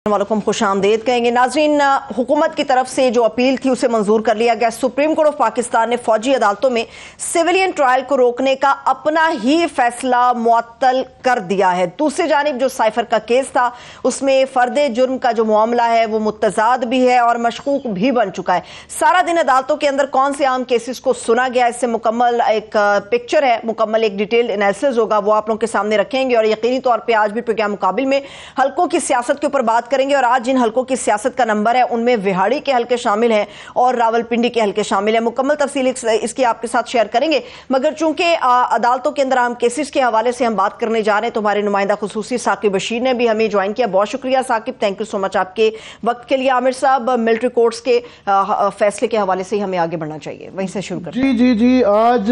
वालेकुम, खुश आमदेद कहेंगे। नाज़रीन, हुकूमत की तरफ से जो अपील थी उसे मंजूर कर लिया गया। सुप्रीम कोर्ट ऑफ पाकिस्तान ने फौजी अदालतों में सिविलियन ट्रायल को रोकने का अपना ही फैसला मुअत्तल कर दिया है। दूसरी जानिब जो साइफर का केस था उसमें फर्दे जुर्म का जो मामला है वो मुतजाद भी है और मशकूक भी बन चुका है। सारा दिन अदालतों के अंदर कौन से आम केसेस को सुना गया, इससे मुकम्मल एक पिक्चर है, मुकम्मल एक डिटेल्ड एनालिसिस होगा, वो आप लोगों के सामने रखेंगे। और यकीनी तौर पर आज भी प्रोग्राम मुकाबिल में हल्कों की सियासत के ऊपर बात करेंगे और आज जिन हल्कों की सियासत का नंबर है उनमें विहाड़ी के हल्के शामिल हैं और रावलपिंडी के हल्के शामिल हैं। मुकम्मल तफसील इसकी आपके साथ शेयर करेंगे, मगर चूंकि अदालतों के अंदर आम केसेस के हवाले से हम बात करने जा रहे हैं तो हमारे नुमाइंदा खुसूसी साकिब बशीर ने भी हमें ज्वाइन किया। बहुत शुक्रिया Saqib, thank you so much आपके वक्त के लिए। आमिर साहब, मिलिट्री कोर्ट्स के फैसले के हवाले से हमें आगे बढ़ना चाहिए, वहीं से शुरू करते हैं। जी, आज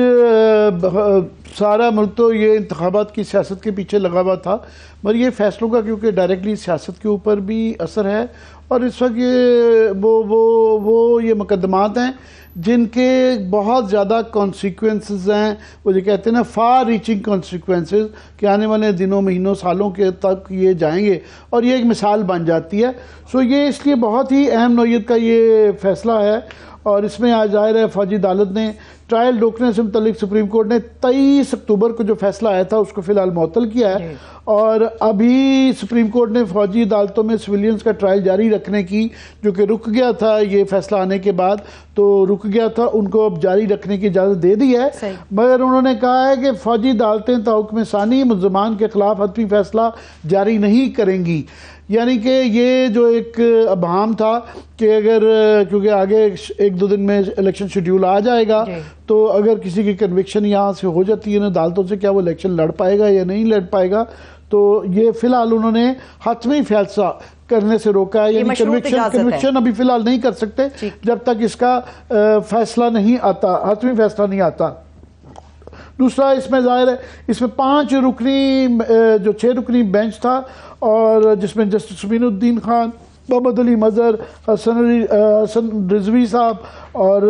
सारा मुल्क तो ये इंतखाबात की सियासत के पीछे लगा हुआ था, मगर ये फैसलों का क्योंकि डायरेक्टली सियासत के ऊपर भी असर है और इस वक्त ये वो ये मुकदमात हैं जिनके बहुत ज़्यादा कॉन्सिक्वेंसेस हैं। वो जो कहते हैं ना, फार रीचिंग कॉन्सिक्वेंसेस, कि आने वाले दिनों महीनों सालों के तक ये जाएंगे और ये एक मिसाल बन जाती है। सो ये इसलिए बहुत ही अहम नौयत का ये फ़ैसला है और इसमें आज ज़ाहिर है फौजी अदालत ने ट्रायल रोकने से मुतल्लिक सुप्रीम कोर्ट ने 23 अक्टूबर को जो फैसला आया था उसको फ़िलहाल मुअत्तल किया है और अभी सुप्रीम कोर्ट ने फौजी अदालतों में सिविलियंस का ट्रायल जारी रखने की, जो कि रुक गया था ये फैसला आने के बाद, तो रुक गया था, उनको अब जारी रखने की इजाज़त दे दी है। मगर उन्होंने कहा है कि फौजी अदालतें तहुक्म सानी मुल्ज़मान के खिलाफ हतमी फैसला जारी नहीं करेंगी। यानी कि ये जो एक अबहम था कि अगर, क्योंकि आगे एक दो दिन में इलेक्शन शेड्यूल आ जाएगा, तो अगर किसी की कन्विक्शन यहाँ से हो जाती है ना अदालतों से, क्या वो इलेक्शन लड़ पाएगा या नहीं लड़ पाएगा, तो ये फिलहाल उन्होंने हतमी फैसला करने से रोका है। यानी कन्विक्शन अभी फिलहाल नहीं कर सकते जब तक इसका फैसला नहीं आता, हतमी फैसला नहीं आता। दूसरा, इसमें जाहिर है इसमें 5 रुकनी जो 6 रुकनी बेंच था और जिसमें जस्टिस अमीनुद्दीन खान, मोहम्मद अली मजहर, हसन रिजवी साहब और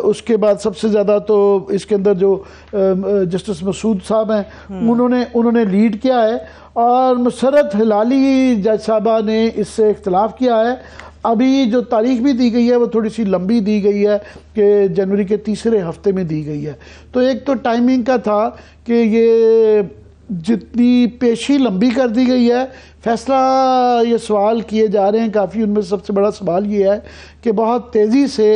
उसके बाद सबसे ज़्यादा तो इसके अंदर जो जस्टिस मसूद साहब हैं उन्होंने लीड किया है और मुसर्रत हिलाली जज साहबा ने इससे इख्तिलाफ किया है। अभी जो तारीख भी दी गई है वो थोड़ी सी लंबी दी गई है कि जनवरी के तीसरे हफ्ते में दी गई है। तो एक तो टाइमिंग का था कि ये जितनी पेशी लंबी कर दी गई है, फैसला ये सवाल किए जा रहे हैं काफ़ी, उनमें सबसे बड़ा सवाल ये है कि बहुत तेज़ी से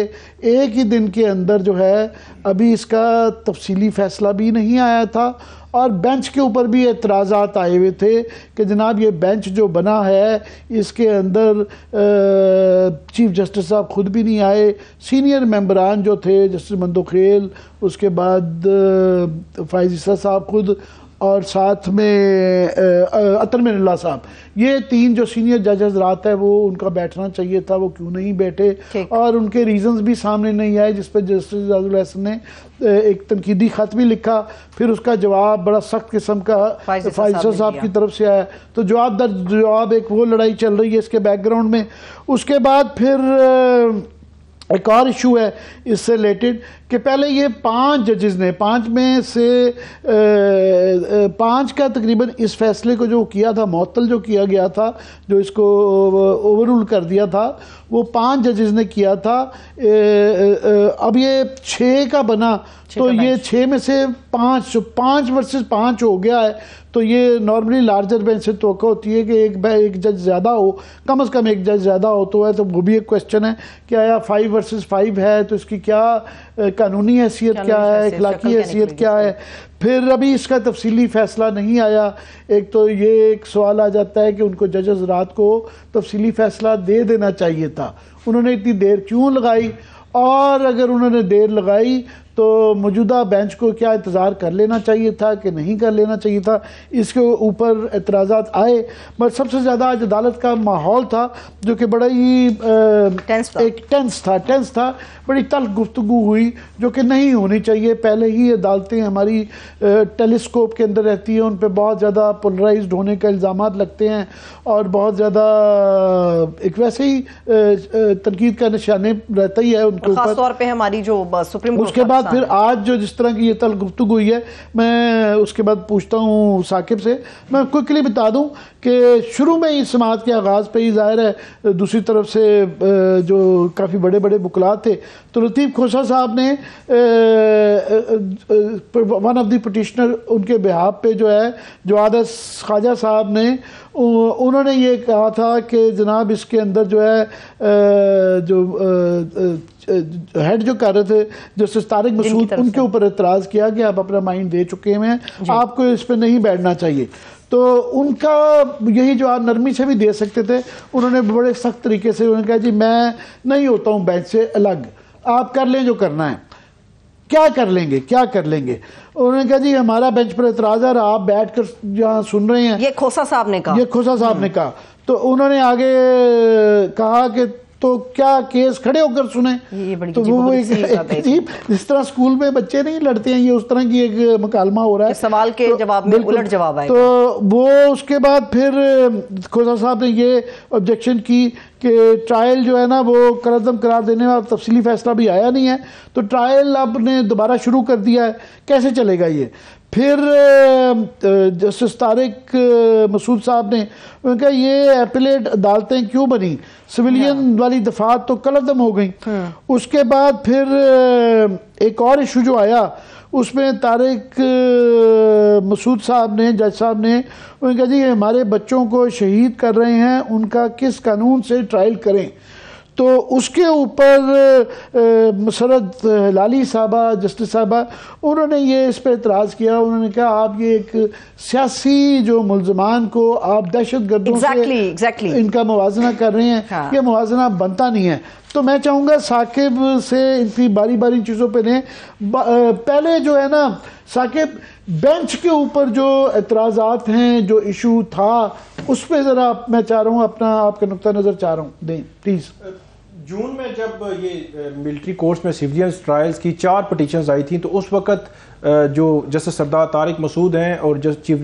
एक ही दिन के अंदर जो है अभी इसका तफसीली फ़ैसला भी नहीं आया था और बेंच के ऊपर भी एतराज़ात आए हुए थे कि जनाब ये बेंच जो बना है इसके अंदर चीफ जस्टिस साहब ख़ुद भी नहीं आए, सीनियर मेंबरान जो थे जस्टिस मंदोखेल, उसके बाद फाइज़ ईसा साहब ख़ुद और साथ में अतर मिनल्ला साहब, ये 3 जो सीनियर जज हज़रात है वो उनका बैठना चाहिए था, वो क्यों नहीं बैठे और उनके रीजंस भी सामने नहीं आए, जिस पर जस्टिस आज़ुल हसन ने एक तनकीदी ख़त भी लिखा। फिर उसका जवाब बड़ा सख्त किस्म का फाइज़ साहब की तरफ से आया, तो जवाब दर जवाब एक वो लड़ाई चल रही है इसके बैकग्राउंड में। उसके बाद फिर एक और इशू है इससे रिलेटेड कि पहले ये 5 जजेस ने, 5 में से 5 का तकरीबन इस फैसले को जो किया था, मुअत्तल जो किया गया था, जो इसको ओवररूल कर दिया था, वो 5 जजेस ने किया था। अब ये 6 का बना, तो ये 6 में से 5 वर्सेस 5 हो गया है। तो ये नॉर्मली लार्जर बेंच से तवक्को होती है कि एक जज ज़्यादा हो, कम से कम एक जज ज़्यादा हो, तो है तो वो भी एक क्वेश्चन है कि आया 5 वर्सेस 5 है तो इसकी क्या कानूनी हैसियत क्या है, इखलाकी हैसियत क्या है। फिर अभी इसका तफसीली फ़ैसला नहीं आया। एक तो ये एक सवाल आ जाता है कि उनको जज हज़रात को तफसीली फ़ैसला दे देना चाहिए था, उन्होंने इतनी देर क्यों लगाई, और अगर उन्होंने देर लगाई तो मौजूदा बेंच को क्या इंतज़ार कर लेना चाहिए था कि नहीं कर लेना चाहिए था, इसके ऊपर एतराज़ात आए। मगर सबसे ज़्यादा आज अदालत का माहौल था जो कि बड़ा ही टेंस था, बड़ी तल्ख गुफ्तगू हुई जो कि नहीं होनी चाहिए। पहले ही अदालतें हमारी टेलीस्कोप के अंदर रहती हैं, उन पर बहुत ज़्यादा पोलराइज्ड होने का इल्ज़ामात लगते हैं और बहुत ज़्यादा एक वैसे ही तनकीद का निशाने रहता ही है उनके ऊपर। खास तौर पे हमारी जो सुप्रीम कोर्ट, उसके बाद बाद फिर आज जो जिस तरह की ये तल गुफ्तगू हुई है, मैं उसके बाद पूछता हूँ साकिब से। मैं क्विकली बता दूँ कि शुरू में ही समाअत के आगाज़ पे ही ज़ाहिर है दूसरी तरफ से जो काफ़ी बड़े बड़े बुकलात थे, तो लतीफ़ खोसा साहब ने वन ऑफ द पिटिशनर उनके बिहाफ पे जो है जवाद ख्वाजा साहब ने उन्होंने ये कहा था कि जनाब इसके अंदर जो है जो हेड जो कर रहे थे जस्टिस तारिक मसूद, उनके ऊपर एतराज़ किया कि आप अपना माइंड दे चुके हैं, आपको इस पर नहीं बैठना चाहिए। तो उनका यही जवाब नरमी से भी दे सकते थे, उन्होंने बड़े सख्त तरीके से उन्होंने कहा जी मैं नहीं होता हूँ बेंच से अलग, आप कर लें जो करना है। क्या कर लेंगे, क्या कर लेंगे? उन्होंने कहा जी हमारा बेंच पर एतराज़ है, आप बैठ कर जहाँ सुन रहे हैं। ये खोसा साहब ने कहा, ये खोसा साहब ने कहा। तो उन्होंने आगे कहा कि तो क्या केस खड़े होकर सुने? ये बड़ी तो वो एक जिस तरह स्कूल में बच्चे नहीं लड़ते हैं, ये उस तरह की एक मुकालमा हो रहा है, सवाल के तो जवाब में उलट जवाब आएगा। तो वो उसके बाद फिर खोसा साहब ने ये ऑब्जेक्शन की कि ट्रायल जो है ना वो कलअदम करार देने में तफसीली फैसला भी आया नहीं है, तो ट्रायल अब ने दोबारा शुरू कर दिया है, कैसे चलेगा ये? फिर जस्टिस तारिक मसूद साहब ने उनका ये एपिलेट अदालतें क्यों बनी, सिविलियन वाली दफात तो कलअदम हो गई। उसके बाद फिर एक और इशू जो आया उसमें तारिक मसूद साहब ने, जज साहब ने उन्होंने कहा जी हमारे बच्चों को शहीद कर रहे हैं, उनका किस कानून से ट्रायल करें? तो उसके ऊपर मसरत हिलाली साहबा, जस्टिस साहबा, उन्होंने ये इस पर एतराज़ किया। उन्होंने कहा आप ये एक सियासी जो मुल्ज़मान को आप दहशत गर्दों से इनका मुवाजना कर रहे हैं। हाँ। ये मुवाजना बनता नहीं है। तो मैं चाहूँगा साकिब से इनकी बारी बारी चीज़ों पे लें। पहले जो है ना साकिब, बेंच के ऊपर जो एतराज़ात हैं, जो इशू था, उस पर ज़रा मैं चाह रहा हूँ अपना आपका नुक्ता नज़र चाह रहा हूँ, दें प्लीज़। जून में जब ये मिलिट्री कोर्ट्स में सिविलियन ट्रायल्स की 4 पिटीशंस आई थी, तो उस वक्त जो जस्टिस सरदार तारिक मसूद हैं और चीफ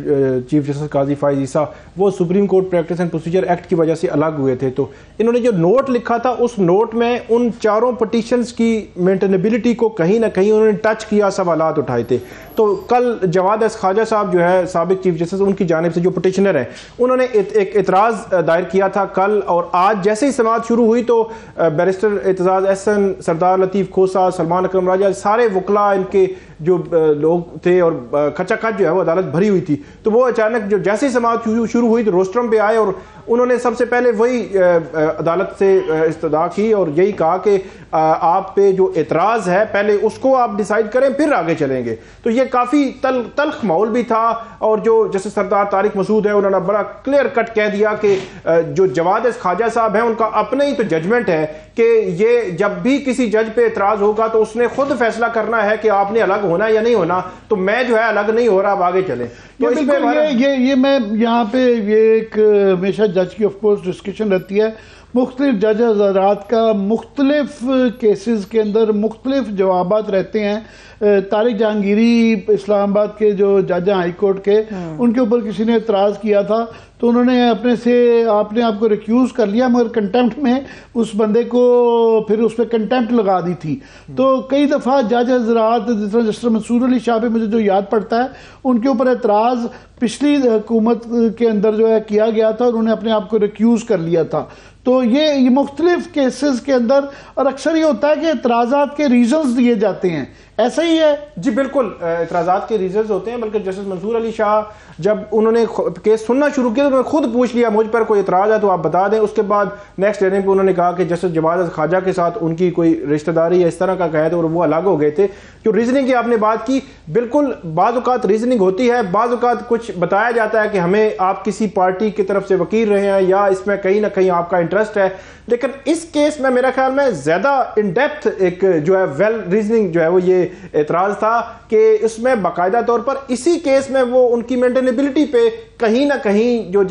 जस्टिस काजी फाइज ईसा, वो supreme court practice and procedure act की वजह से अलग हुए थे। तो इन्होंने जो नोट लिखा था उस नोट में उन 4 पिटीशंस की मेंटेनेबिलिटी को कहीं ना कहीं उन्होंने टच किया, सवालात उठाए थे। तो कल जवाद ख्वाजा साहब जो है साबिक चीफ जस्टिस, उनकी जानिब से जो पिटिशनर हैं उन्होंने एक इतराज़ दायर किया था कल, और आज जैसे ही समाअत शुरू हुई तो बैरिस्टर एतजाज़ अहसन, सरदार लतीफ़ खोसा, सलमान अकरम राजा, सारे वकला इनके जो लोग थे और खचाखच जो है वो अदालत भरी हुई थी। तो वो अचानक जो जैसे ही समाअत शुरू हुई तो रोस्ट्रम पे आए और उन्होंने सबसे पहले वही अदालत से इस्तदा की और यही कहा कि आप पे जो एतराज़ है पहले उसको आप डिसाइड करें, फिर आगे चलेंगे। तो ये काफ़ी तल्ख माहौल भी था, और जो जैसे सरदार तारिक मसूद है उन्होंने बड़ा क्लियर कट कह दिया कि जो जवाद ख्वाजा साहब हैं उनका अपना ही तो जजमेंट है कि ये जब भी किसी जज पे एतराज़ होगा तो उसने खुद फैसला करना है कि आपने अलग होना या नहीं होना, तो मैं जो है अलग नहीं हो रहा, अब आगे चले। तो ये मैं यहाँ पे ये एक हमेशा जज की ऑफकोर्स डिस्कशन रहती है, मुख्तलिफ जज हज़रात का मुख्तलिफ केसेस के अंदर मुख्तलिफ जवाबात रहते हैं। तारिक जहांगीरी इस्लामाबाद के जो जज हैं हाई कोर्ट के, उनके ऊपर किसी ने एतराज़ किया था तो उन्होंने आपने आपको रिक्यूज़ कर लिया, मगर कंटेम्प्ट में उस बंदे को फिर उस पर कंटेम्प्ट लगा दी थी। तो कई दफ़ा जज हज़रात जिस तरह जस्टिस मंसूर अली शाह पे मुझे जो याद पड़ता है, उनके ऊपर एतराज़ पिछली हुकूमत के अंदर जो है किया गया था और उन्होंने अपने आप को रिक्यूज़ कर लिया था। तो ये मुख्तलिफ केसेस के अंदर, और अक्सर ये होता है कि एतराज़ात के रीजंस दिए जाते हैं, ऐसा ही है जी। बिल्कुल एतराज़ात के रीजंस होते हैं, बल्कि जस्टिस मंसूर अली शाह जब उन्होंने केस सुनना शुरू किया तो उन्होंने खुद पूछ लिया मुझ पर कोई एतराज़ है तो आप बता दें। उसके बाद नेक्स्ट हेयरिंग पे उन्होंने कहा कि जस्टिस जवाद ख्वाजा के साथ उनकी कोई रिश्तेदारी या इस तरह का कहे तो, और वो अलग हो गए थे। जो रीजनिंग की आपने बात की, बिल्कुल बाज़ औक़ात रीजनिंग होती है, बाज़ औक़ात कुछ बताया जाता है कि हमें आप किसी पार्टी की तरफ से वकील रहे हैं या इसमें कहीं ना कहीं आपका इंटरेस्ट है, लेकिन इस केस में मेरा ख्याल में ज़्यादा इन डेप्थ एक जो है वेल रीजनिंग जो है वो ये एतराज़ था कि इसमें बाकायदा तौर पर इसी केस में वो उनकी मेंटेनेबिलिटी पे कहीं ना कहीं जो